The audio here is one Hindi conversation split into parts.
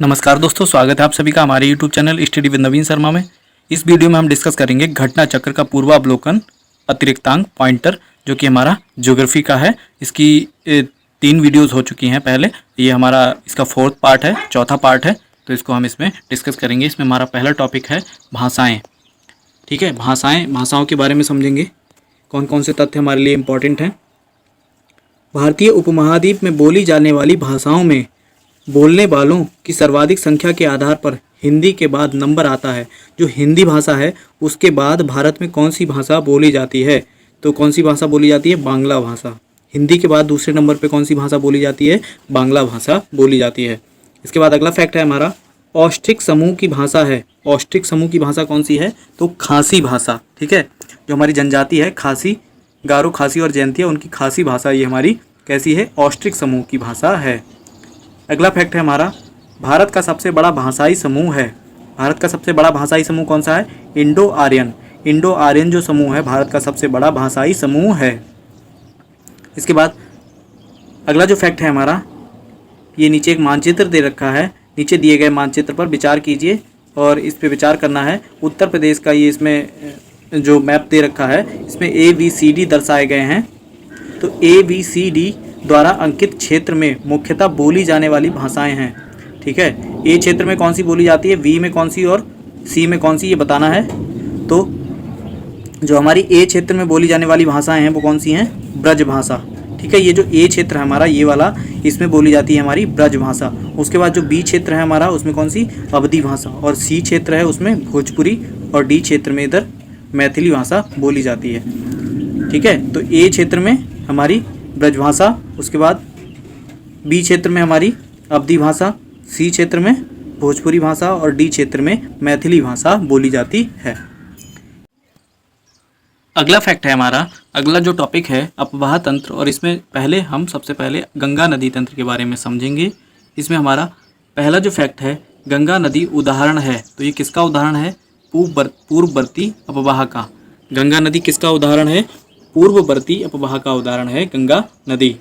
नमस्कार दोस्तों, स्वागत है आप सभी का हमारे YouTube चैनल स्टडी विद नवीन शर्मा में। इस वीडियो में हम डिस्कस करेंगे घटना चक्र का पूर्वावलोकन अतिरिक्तांक पॉइंटर, जो कि हमारा ज्योग्राफी का है। इसकी 3 वीडियोस हो चुकी हैं पहले। ये हमारा इसका 4th पार्ट है, चौथा पार्ट है, तो इसको हम इसमें डिस्कस करेंगे। इसमें हमारा पहला टॉपिक है भाषाएँ। ठीक है, भाषाओं के बारे में समझेंगे, कौन कौन से तथ्य हमारे लिए इम्पोर्टेंट हैं। भारतीय उपमहाद्वीप में बोली जाने वाली भाषाओं में बोलने वालों की सर्वाधिक संख्या के आधार पर हिंदी के बाद नंबर आता है। जो हिंदी भाषा है उसके बाद भारत में कौन सी भाषा बोली जाती है? तो कौन सी भाषा बोली जाती है? बांग्ला भाषा। हिंदी के बाद दूसरे नंबर पे कौन सी भाषा बोली जाती है? बांग्ला भाषा बोली जाती है। इसके बाद अगला फैक्ट है हमारा, औष्ठिक समूह की भाषा है। औष्ठिक समूह की भाषा कौन सी है? तो खासी भाषा। ठीक है, जो हमारी जनजाति है खासी, गारो, खासी और जयंतिया, उनकी खासी भाषा ये हमारी कैसी है? औष्ठिक समूह की भाषा है। अगला फैक्ट है हमारा, भारत का सबसे बड़ा भाषाई समूह है। भारत का सबसे बड़ा भाषाई समूह कौन सा है? Indo Aryan. इंडो आर्यन जो समूह है भारत का सबसे बड़ा भाषाई समूह है। इसके बाद अगला जो फैक्ट है हमारा, ये नीचे एक मानचित्र दे रखा है। नीचे दिए गए मानचित्र पर विचार कीजिए और इस पे विचार करना है। उत्तर प्रदेश का ये इसमें जो मैप दे रखा है, इसमें ABCD दर्शाए गए हैं। तो ABCD द्वारा अंकित क्षेत्र में मुख्यतः बोली जाने वाली भाषाएं हैं। ठीक है, ए क्षेत्र में कौन सी बोली जाती है, बी में कौन सी और सी में कौन सी, ये बताना है। तो जो हमारी ए क्षेत्र में बोली जाने वाली भाषाएं हैं वो कौन सी हैं? ब्रज भाषा। ठीक है, ये जो ए क्षेत्र है हमारा, ये वाला, इसमें बोली जाती है हमारी ब्रज भाषा। उसके बाद जो बी क्षेत्र है हमारा, उसमें कौन सी? अवधी भाषा। और सी क्षेत्र है उसमें भोजपुरी, और डी क्षेत्र में इधर मैथिली भाषा बोली जाती है। ठीक है, तो ए क्षेत्र में हमारी ब्रज भाषा, उसके बाद बी क्षेत्र में हमारी अवधी भाषा, सी क्षेत्र में भोजपुरी भाषा और डी क्षेत्र में मैथिली भाषा बोली जाती है। अगला फैक्ट है हमारा, अगला जो टॉपिक है अपवाह तंत्र, और इसमें पहले हम सबसे पहले गंगा नदी तंत्र के बारे में समझेंगे। इसमें हमारा पहला जो फैक्ट है, गंगा नदी उदाहरण है। तो ये किसका उदाहरण है? पूर्ववर्ती अपवाह का। गंगा नदी किसका उदाहरण है? पूर्ववर्ती अपवाह का उदाहरण है गंगा नदी।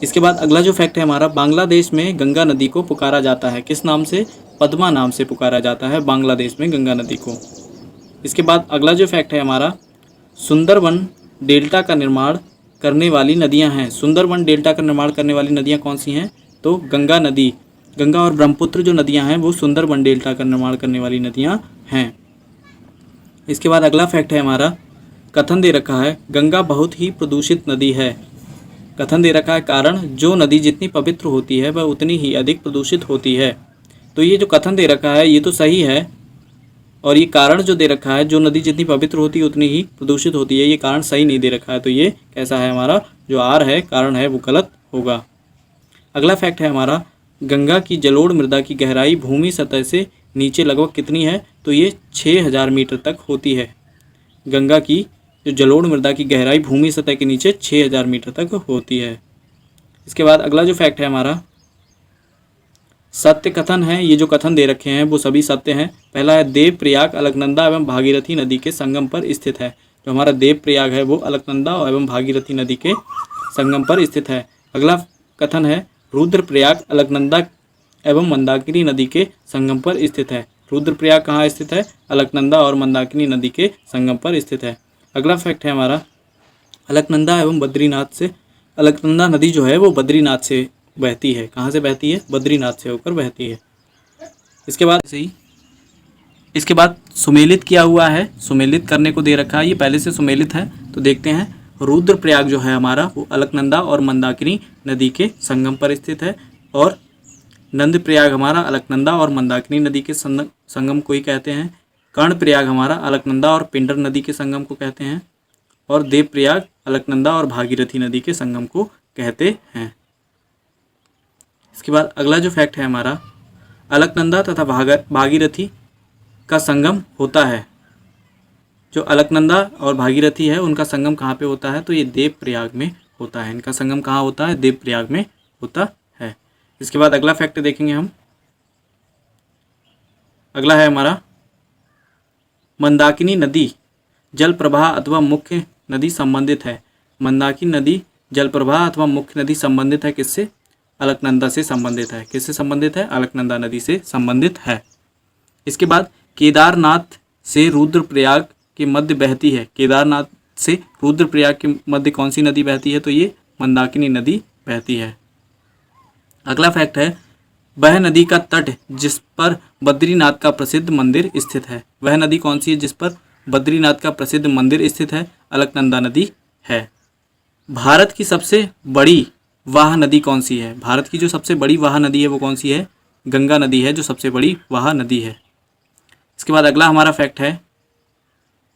इसके बाद अगला जो फैक्ट है हमारा, बांग्लादेश में गंगा नदी को पुकारा जाता है किस नाम से? पद्मा नाम से पुकारा जाता है बांग्लादेश में गंगा नदी को। इसके बाद अगला जो फैक्ट है हमारा, सुंदरवन डेल्टा का निर्माण करने वाली नदियां हैं। सुंदरवन डेल्टा का निर्माण करने वाली नदियां कौन सी हैं? तो गंगा नदी, गंगा और ब्रह्मपुत्र जो नदियाँ हैं वो सुंदरवन डेल्टा का निर्माण करने वाली नदियाँ हैं। इसके बाद अगला फैक्ट है हमारा, कथन दे रखा है, गंगा बहुत ही प्रदूषित नदी है। कथन दे रखा है, कारण जो नदी जितनी पवित्र होती है वह उतनी ही अधिक प्रदूषित होती है। तो ये जो कथन दे रखा है ये तो सही है, और ये कारण जो दे रखा है, जो नदी जितनी पवित्र होती है उतनी ही प्रदूषित होती है, ये कारण सही नहीं दे रखा है। तो ये कैसा है हमारा, जो आर है कारण है वो गलत होगा। अगला फैक्ट है हमारा, गंगा की जलोढ़ मृदा की गहराई भूमि सतह से नीचे लगभग कितनी है? तो ये 6000 मीटर तक होती है। गंगा की जो जलोढ़ मृदा की गहराई भूमि सतह के नीचे 6000 मीटर तक होती है। इसके बाद अगला जो फैक्ट है हमारा, सत्य कथन है। ये जो कथन दे रखे हैं वो सभी सत्य हैं। पहला है, देवप्रयाग अलकनंदा एवं भागीरथी नदी के संगम पर स्थित है। जो हमारा देवप्रयाग है वो अलकनंदा एवं भागीरथी नदी के संगम पर स्थित है। अगला कथन है, रुद्रप्रयाग अलकनंदा एवं मंदाकिनी नदी के संगम पर स्थित है। रुद्रप्रयाग कहाँ स्थित है? अलकनंदा और मंदाकिनी नदी के संगम पर स्थित है। अगला फैक्ट है हमारा, अलकनंदा एवं बद्रीनाथ से, अलकनंदा नदी जो है वो बद्रीनाथ से बहती है। कहाँ से बहती है? बद्रीनाथ से होकर बहती है। इसके बाद सुमेलित किया हुआ है, सुमेलित करने को दे रखा है, ये पहले से सुमेलित है। तो देखते हैं, रुद्रप्रयाग जो है हमारा वो अलकनंदा और मंदाकिनी नदी के संगम पर स्थित है, और नंदप्रयाग हमारा अलकनंदा और मंदाकिनी नदी के संगम को ही कहते हैं। कर्णप्रयाग हमारा अलकनंदा और पिंडर नदी के संगम को कहते हैं, और देवप्रयाग अलकनंदा और भागीरथी नदी के संगम को कहते हैं। इसके बाद अगला जो फैक्ट है हमारा, अलकनंदा तथा भागीरथी का संगम होता है। जो अलकनंदा और भागीरथी है उनका संगम कहाँ पे होता है? तो ये देवप्रयाग में होता है। इनका संगम कहाँ होता है? देवप्रयाग में होता है। इसके बाद अगला फैक्ट देखेंगे हम, अगला है हमारा, मंदाकिनी नदी जल प्रवाह अथवा मुख्य नदी संबंधित है। मंदाकिनी नदी जल प्रवाह अथवा मुख्य नदी संबंधित है किससे? अलकनंदा से संबंधित है। किससे संबंधित है? अलकनंदा नदी से संबंधित है। इसके बाद केदारनाथ से रुद्रप्रयाग के मध्य बहती है। केदारनाथ से रुद्रप्रयाग के मध्य कौन सी नदी बहती है? तो ये मंदाकिनी नदी बहती है। अगला फैक्ट है, वह नदी का तट जिस पर बद्रीनाथ का प्रसिद्ध मंदिर स्थित है। वह नदी कौन सी है जिस पर बद्रीनाथ का प्रसिद्ध मंदिर स्थित है? अलकनंदा नदी है। भारत की सबसे बड़ी वाह नदी कौन सी है? भारत की जो सबसे बड़ी वाह नदी है वो कौन सी है? गंगा नदी है जो सबसे बड़ी वाह नदी है। इसके बाद अगला हमारा फैक्ट है,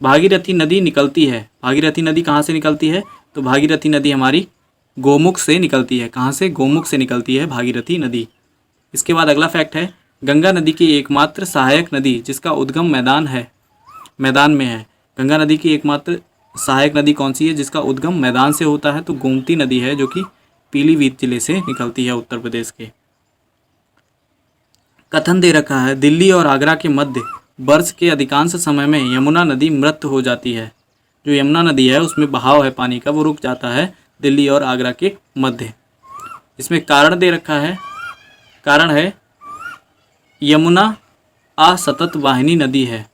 भागीरथी नदी निकलती है। भागीरथी नदी कहाँ से निकलती है? तो भागीरथी नदी हमारी गोमुख से निकलती है। कहाँ से? गोमुख से निकलती है भागीरथी नदी। इसके बाद अगला फैक्ट है, गंगा नदी की एकमात्र सहायक नदी जिसका उद्गम मैदान में है। गंगा नदी की एकमात्र सहायक नदी कौन सी है जिसका उद्गम मैदान से होता है? तो गोमती नदी है जो कि पीलीभीत जिले से निकलती है, उत्तर प्रदेश के। कथन दे रखा है, दिल्ली और आगरा के मध्य वर्ष के अधिकांश समय में यमुना नदी मृत हो जाती है। जो यमुना नदी है उसमें बहाव है पानी का, वो रुक जाता है दिल्ली और आगरा के मध्य। इसमें कारण दे रखा है, कारण है यमुना असतत वाहिनी नदी है।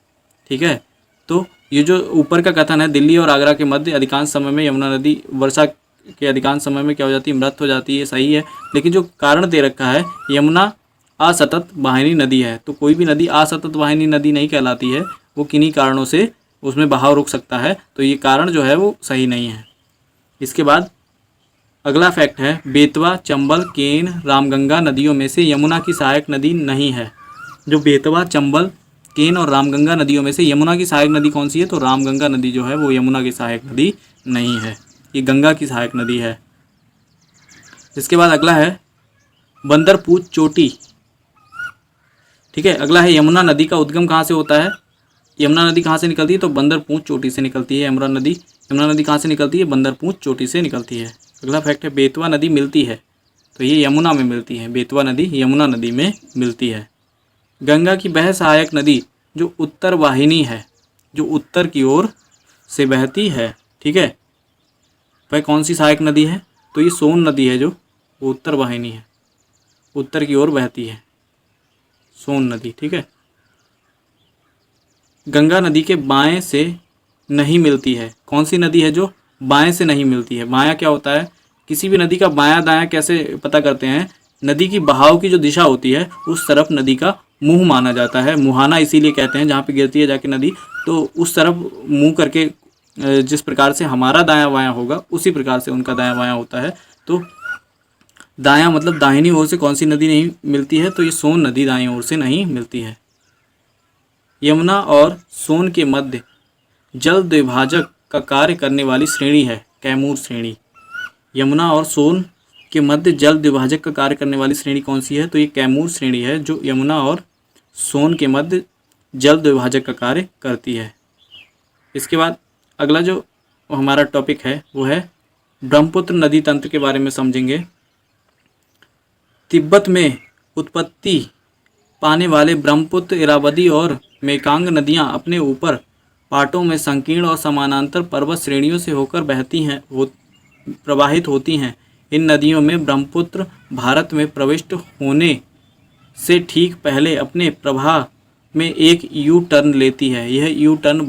ठीक है, तो ये जो ऊपर का कथन है, दिल्ली और आगरा के मध्य अधिकांश समय में यमुना नदी वर्षा के अधिकांश समय में क्या हो जाती है? मृत हो जाती है, सही है। लेकिन जो कारण दे रखा है, यमुना असतत वाहिनी नदी है, तो कोई भी नदी असतत वाहिनी नदी नहीं कहलाती है, वो किन्हीं कारणों से उसमें बहाव रुक सकता है, तो ये कारण जो है वो सही नहीं है। इसके बाद अगला फैक्ट है, बेतवा, चंबल, केन, रामगंगा नदियों में से यमुना की सहायक नदी नहीं है। जो बेतवा, चंबल, केन और रामगंगा नदियों में से यमुना की सहायक नदी कौन सी है? तो रामगंगा नदी जो है वो यमुना की सहायक नदी नहीं है, ये गंगा की सहायक नदी है। इसके बाद अगला है, बंदरपूछ चोटी। ठीक है, अगला है, यमुना नदी का उद्गम कहाँ से होता है? यमुना नदी कहाँ से निकलती है? तो बंदरपूछ चोटी से निकलती है। यमुना नदी कहाँ से निकलती है? बंदरपूछ चोटी से निकलती है। अगला फैक्ट है, बेतवा नदी मिलती है, तो ये यमुना में मिलती है। बेतवा नदी यमुना नदी में मिलती है। गंगा की वह सहायक नदी जो उत्तर वाहिनी है, जो उत्तर की ओर से बहती है। ठीक है, वह कौन सी सहायक नदी है? तो ये सोन नदी है, जो वो उत्तर वाहिनी है, उत्तर की ओर बहती है, सोन नदी। ठीक है, गंगा नदी के बाएं से नहीं मिलती है। कौन सी नदी है जो बाएं से नहीं मिलती है? बायां क्या होता है? किसी भी नदी का बायां दायां कैसे पता करते हैं? नदी की बहाव की जो दिशा होती है उस तरफ नदी का मुंह माना जाता है। मुहाना इसीलिए कहते हैं, जहाँ पे गिरती है जाके नदी, तो उस तरफ मुंह करके जिस प्रकार से हमारा दायां बायां होगा उसी प्रकार से उनका दायां बायां होता है। तो दायां मतलब दाहिनी ओर से कौन सी नदी नहीं मिलती है? तो ये सोन नदी दाईं ओर से नहीं मिलती है। यमुना और सोन के मध्य जल द्विभाजक का कार्य करने वाली श्रेणी है कैमूर श्रेणी। यमुना और सोन के मध्य जल द्विभाजक का कार्य करने वाली श्रेणी कौन सी है? तो ये कैमूर श्रेणी है, जो यमुना और सोन के मध्य जल द्विभाजक का कार्य करती है। इसके बाद अगला जो हमारा टॉपिक है वो है ब्रह्मपुत्र नदी तंत्र के बारे में समझेंगे। तिब्बत में उत्पत्ति पाने वाले ब्रह्मपुत्र, इरावदी और मेकांग नदियां अपने ऊपर पाटों में संकीर्ण और समानांतर पर्वत श्रेणियों से होकर प्रवाहित होती हैं। इन नदियों में ब्रह्मपुत्र भारत में प्रविष्ट होने से ठीक पहले अपने प्रवाह में एक यू टर्न लेती है। यह यू टर्न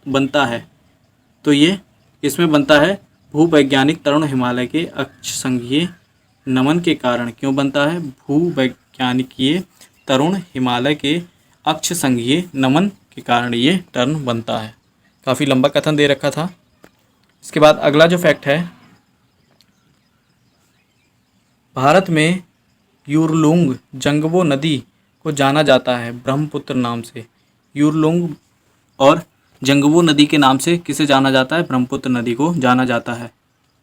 बनता है, तो ये इसमें बनता है भूवैज्ञानिक तरुण हिमालय के अक्ष संघीय नमन के कारण। क्यों बनता है? भूवैज्ञानिकीय तरुण हिमालय के अक्ष संघीय नमन के कारण ये टर्न बनता है। काफ़ी लंबा कथन दे रखा था। इसके बाद अगला जो फैक्ट है, भारत में युरलुंग जंगबो नदी को जाना जाता है ब्रह्मपुत्र नाम से। युरलुंग और जंगबो नदी के नाम से किसे जाना जाता है? ब्रह्मपुत्र नदी को जाना जाता है।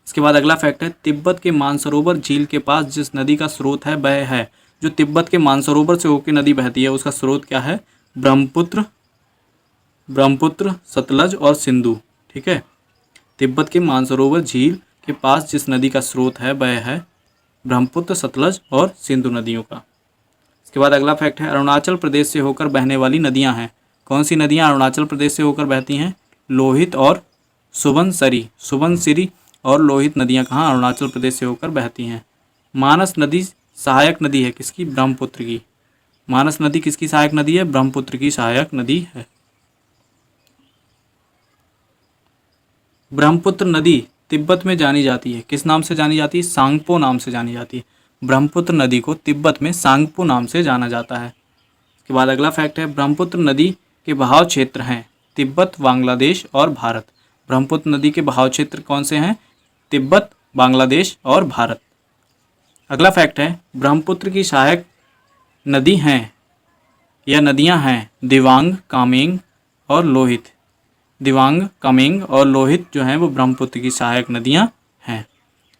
इसके बाद अगला फैक्ट है, तिब्बत के मानसरोवर झील के पास जिस नदी का स्रोत है वह है। जो तिब्बत के मानसरोवर से होकर नदी बहती है उसका स्रोत क्या है? ब्रह्मपुत्र, सतलज और सिंधु। ठीक है, तिब्बत के मानसरोवर झील के पास जिस नदी का स्रोत है वह है ब्रह्मपुत्र, सतलज और सिंधु नदियों का। इसके बाद अगला फैक्ट है, अरुणाचल प्रदेश से होकर बहने वाली नदियां हैं। कौन सी नदियां अरुणाचल प्रदेश से होकर बहती हैं? लोहित और सुबनसिरी और लोहित नदियां कहाँ? अरुणाचल प्रदेश से होकर बहती हैं। मानस नदी सहायक नदी है किसकी? ब्रह्मपुत्र की। मानस नदी किसकी सहायक नदी है? ब्रह्मपुत्र की सहायक नदी है। ब्रह्मपुत्र नदी तिब्बत में जानी जाती है, किस नाम से जानी जाती है? सांगपो नाम से जानी जाती है। ब्रह्मपुत्र नदी को तिब्बत में सांगपो नाम से जाना जाता है। इसके बाद अगला फैक्ट है, ब्रह्मपुत्र नदी के बहाव क्षेत्र हैं तिब्बत, बांग्लादेश और भारत। ब्रह्मपुत्र नदी के बहाव क्षेत्र कौन से हैं? तिब्बत, बांग्लादेश और भारत। अगला फैक्ट है, ब्रह्मपुत्र की सहायक नदी हैं या नदियां हैं दिबांग, कामेंग और लोहित। दिबांग, कामेंग और लोहित जो हैं वो ब्रह्मपुत्र की सहायक नदियां हैं।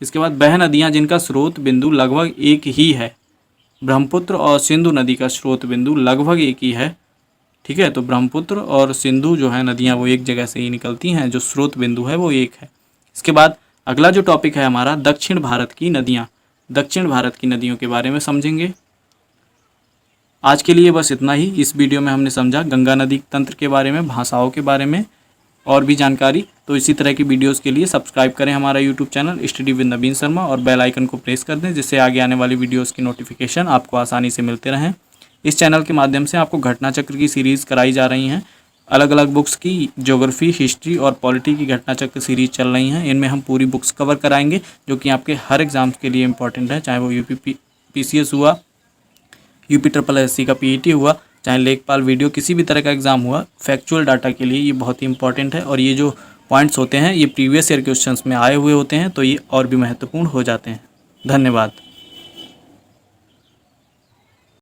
इसके बाद वह नदियां जिनका स्रोत बिंदु लगभग एक ही है। ब्रह्मपुत्र और सिंधु नदी का स्रोत बिंदु लगभग एक ही है। ठीक है, तो ब्रह्मपुत्र और सिंधु जो है नदियां वो एक जगह से ही निकलती हैं, जो स्रोत बिंदु है वो एक है। इसके बाद अगला जो टॉपिक है हमारा, दक्षिण भारत की नदियां। दक्षिण भारत की नदियों के बारे में समझेंगे। आज के लिए बस इतना ही। इस वीडियो में हमने समझा गंगा नदी तंत्र के बारे में, भाषाओं के बारे में और भी जानकारी। तो इसी तरह की वीडियोस के लिए सब्सक्राइब करें हमारा यूट्यूब चैनल स्टडी विद नवीन शर्मा और बेल आइकन को प्रेस कर दें, जिससे आगे आने वाली वीडियोस की नोटिफिकेशन आपको आसानी से मिलते रहें। इस चैनल के माध्यम से आपको घटना चक्र की सीरीज़ कराई जा रही हैं। अलग अलग बुक्स की ज्योग्राफी, हिस्ट्री और पॉलिटी की घटना चक्र सीरीज चल रही हैं। इनमें हम पूरी बुक्स कवर कराएंगे जो कि आपके हर एग्ज़ाम्स के लिए इंपॉर्टेंट है, चाहे वो यूपी PCS हुआ, यूपी SSC का PET हुआ, चाहे लेखपाल वीडियो किसी भी तरह का एग्ज़ाम हुआ। फैक्चुअल डाटा के लिए ये बहुत ही इंपॉर्टेंट है और ये जो पॉइंट्स होते हैं ये प्रीवियस ईयर क्वेश्चंस में आए हुए होते हैं, तो ये और भी महत्वपूर्ण हो जाते हैं। धन्यवाद।